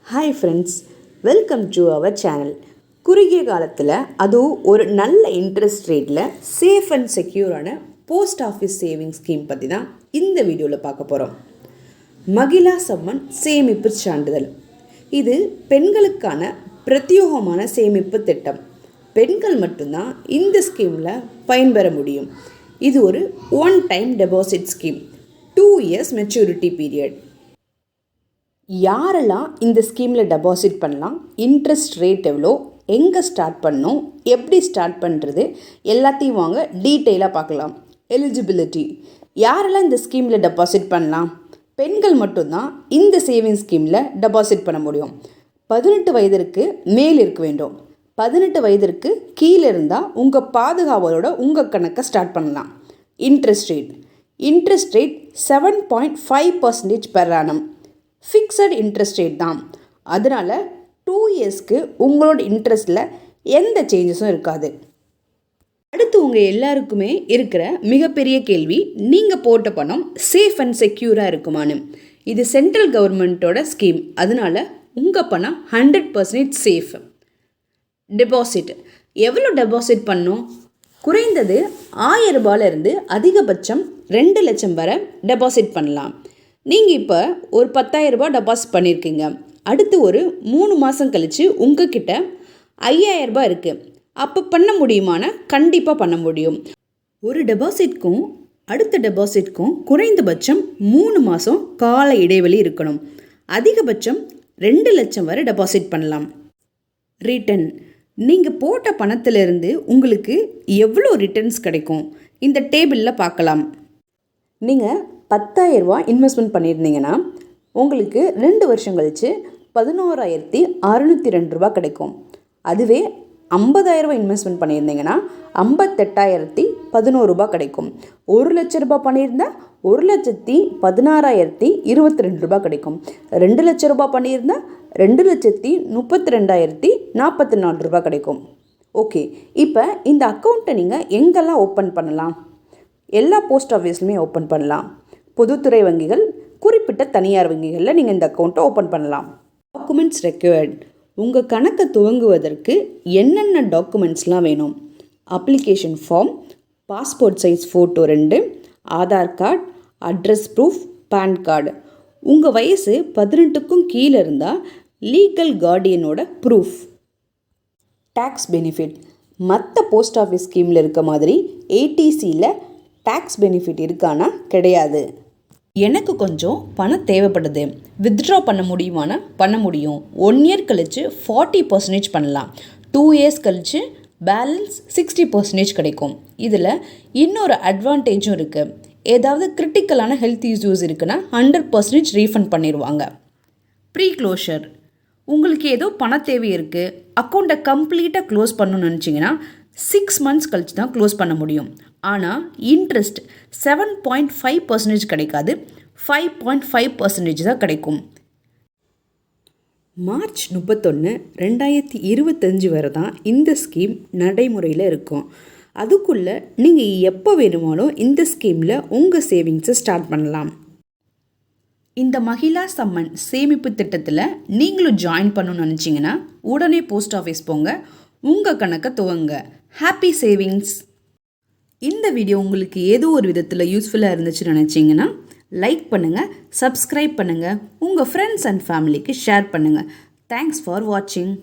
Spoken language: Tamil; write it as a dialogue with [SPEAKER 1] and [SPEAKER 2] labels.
[SPEAKER 1] Hi friends, welcome to our channel. குறுகிய காலத்தில் அதுவும் ஒரு நல்ல இன்ட்ரெஸ்ட் ரேட்டில் சேஃப் அண்ட் செக்யூரான போஸ்ட் ஆஃபீஸ் சேவிங் ஸ்கீம் பற்றி தான் இந்த வீடியோவில் பார்க்க போகிறோம். மகிழா சம்மன் சேமிப்பு சான்றிதழ். இது பெண்களுக்கான பிரத்யேகமான சேமிப்பு திட்டம். பெண்கள் மட்டும்தான் இந்த ஸ்கீமில் பயன்பெற முடியும். இது ஒரு one time deposit scheme, 2 years maturity period. யாரெல்லாம் இந்த ஸ்கீமில் டெபாசிட் பண்ணலாம், இன்ட்ரெஸ்ட் ரேட் எவ்வளோ, எங்கே ஸ்டார்ட் பண்ணணும், எப்படி ஸ்டார்ட் பண்ணுறது, எல்லாத்தையும் வாங்க டீட்டெயிலாக பார்க்கலாம். எலிஜிபிலிட்டி. யாரெல்லாம் இந்த ஸ்கீமில் டெபாசிட் பண்ணலாம்? பெண்கள் மட்டும்தான் இந்த சேவிங் ஸ்கீமில் டெபாசிட் பண்ண முடியும். 18 வயதிற்கு மேல் இருக்க வேண்டும். 18 வயதிற்கு கீழே இருந்தால் உங்கள் பாதுகாவலோட உங்கள் கணக்கை ஸ்டார்ட் பண்ணலாம். Interest rate 7.5% per annum. Fixed interest rate தான். அதனால் 2 yearsக்கு உங்களோட இன்ட்ரெஸ்ட்டில் எந்த சேஞ்சஸும் இருக்காது. அடுத்து உங்கள் எல்லாருக்குமே இருக்கிற மிகப்பெரிய கேள்வி, நீங்கள் போட்ட பணம் சேஃப் அண்ட் செக்யூராக இருக்குமான்னு. இது சென்ட்ரல் கவர்மெண்ட்டோட ஸ்கீம், அதனால் உங்கள் பணம் 100% சேஃப். டெபாசிட். எவ்வளோ டெபாசிட் பண்ணணும்? குறைந்தது 1000 ரூபாயிலிருந்து அதிகபட்சம் 2 லட்சம் வரை டெபாசிட் பண்ணலாம். நீங்கள் இப்போ ஒரு 10,000 ரூபாய் டெபாசிட் பண்ணியிருக்கீங்க. அடுத்து ஒரு 3 மாதம் கழித்து உங்ககிட்ட 5,000 ரூபாய் இருக்குது. அப்போ பண்ண முடியுமானா கண்டிப்பாக பண்ண முடியும். ஒரு டெபாசிட்க்கும் அடுத்த டெபாசிட்க்கும் குறைந்தபட்சம் 3 மாதம் கால இடைவெளி இருக்கணும். அதிகபட்சம் 2 லட்சம் வரை டெபாசிட் பண்ணலாம். ரிட்டர்ன். நீங்கள் போட்ட பணத்திலிருந்து உங்களுக்கு எவ்வளோ ரிட்டர்ன்ஸ் கிடைக்கும் இந்த டேபிளில் பார்க்கலாம். நீங்கள் 10,000 ரூபா இன்வெஸ்ட்மெண்ட் பண்ணியிருந்தீங்கன்னா உங்களுக்கு 2 வருஷம் கழித்து 11,602 ரூபா கிடைக்கும். அதுவே 50,000 ரூபா இன்வெஸ்ட்மெண்ட் பண்ணியிருந்தீங்கன்னா 58,011 ரூபா கிடைக்கும். 1 லட்ச ரூபா பண்ணியிருந்தால் 1,16,022 ரூபா கிடைக்கும். 2 லட்ச ரூபா பண்ணியிருந்தால் 2,32,044 ரூபா கிடைக்கும். ஓகே, இப்போ இந்த அக்கௌண்ட்டை நீங்கள் எங்கெல்லாம் ஓப்பன் பண்ணலாம்? எல்லா போஸ்ட் ஆஃபீஸ்லையுமே ஓப்பன் பண்ணலாம். பொதுத்துறை வங்கிகள், குறிப்பிட்ட தனியார் வங்கிகளில் நீங்கள் இந்த அக்கௌண்ட்டை ஓப்பன் பண்ணலாம். Documents required. உங்கள் கணக்கை துவங்குவதற்கு என்னென்ன டாக்குமெண்ட்ஸ்லாம் வேணும்? Application form, passport size photo 2, Aadhaar card, address proof, pan card. உங்கள் வயசு 18க்கும் கீழே இருந்தால் லீகல் கார்டியனோட ப்ரூஃப். Tax benefit. மற்ற போஸ்ட் ஆஃபீஸ் ஸ்கீமில் இருக்க மாதிரி ஏடிசியில் டேக்ஸ் பெனிஃபிட் இருக்கானா? கிடையாது. எனக்கு கொஞ்சம் பணம் தேவைப்படுது, வித்ட்ரா பண்ண முடியுமானா பண்ண முடியும். 1 year கழித்து 40% பண்ணலாம். 2 years கழித்து பேலன்ஸ் 60% கிடைக்கும். இதில் இன்னொரு அட்வான்டேஜும் இருக்குது. ஏதாவது கிரிட்டிக்கலான ஹெல்த் இஷ்யூஸ் இருக்குன்னா 100% ரீஃபண்ட் பண்ணிடுவாங்க. Pre closure. உங்களுக்கு ஏதோ பண தேவை இருக்குது, அக்கௌண்ட்டை கம்ப்ளீட்டாக க்ளோஸ் பண்ணணும்னு நினச்சிங்கன்னா 6 months கழித்து தான் க்ளோஸ் பண்ண முடியும். ஆனால் இன்ட்ரெஸ்ட் 7.5% கிடைக்காது, 5.5% தான் கிடைக்கும். மார்ச் 31, 2025 வரை தான் இந்த ஸ்கீம் நடைமுறையில் இருக்கும். அதுக்குள்ளே நீங்கள் எப்போ வேணுமாலும் இந்த ஸ்கீமில் உங்கள் சேவிங்ஸை ஸ்டார்ட் பண்ணலாம். இந்த மகிழா சம்மன் சேமிப்பு திட்டத்தில் நீங்களும் ஜாயின் பண்ணணும்னு நினச்சிங்கன்னா உடனே போஸ்ட் ஆஃபீஸ் போங்க, உங்கள் கணக்கை துவங்க. Happy savings. இந்த வீடியோ உங்களுக்கு ஏதோ ஒரு விதத்தில் யூஸ்ஃபுல்லாக இருந்துச்சுன்னு நினச்சிங்கன்னா லைக் பண்ணுங்கள், சப்ஸ்கிரைப் பண்ணுங்கள், உங்கள் ஃப்ரெண்ட்ஸ் அண்ட் ஃபேமிலிக்கு ஷேர் பண்ணுங்கள். தேங்க்ஸ் ஃபார் வாட்சிங்.